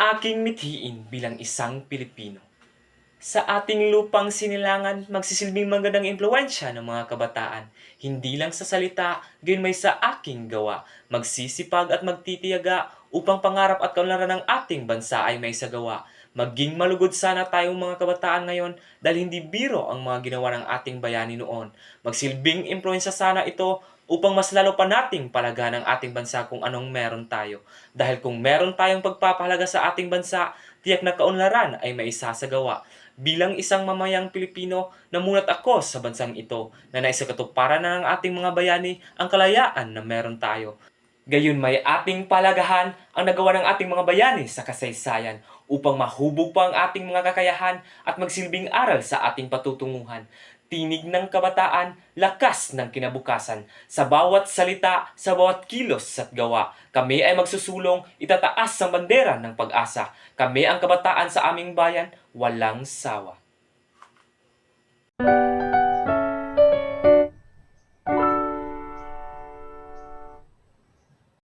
Aking mithiin bilang isang Pilipino. Sa ating lupang sinilangan, magsisilbing magandang impluwensya ng mga kabataan. Hindi lang sa salita, gayon may sa aking gawa. Magsisipag at magtitiyaga upang pangarap at kaunlaran ng ating bansa ay may sagawa. Maging malugod sana tayong mga kabataan ngayon dahil hindi biro ang mga ginawa ng ating bayani noon. Magsilbing impluwensya sana ito upang mas lalo pa nating palagahan ang ating bansa kung anong meron tayo. Dahil kung meron tayong pagpapahalaga sa ating bansa, tiyak na kaunlaran ay maisasagawa. Bilang isang mamayang Pilipino, namulat ako sa bansang ito na naisakatuparan na ng ating mga bayani ang kalayaan na meron tayo. Gayon may ating palagahan ang nagawa ng ating mga bayani sa kasaysayan upang mahubog pa ang ating mga kakayahan at magsilbing aral sa ating patutunguhan. Tinig ng kabataan, lakas ng kinabukasan. Sa bawat salita, sa bawat kilos at gawa, kami ay magsusulong, itataas ang bandera ng pag-asa. Kami ang kabataan sa aming bayan, walang sawa.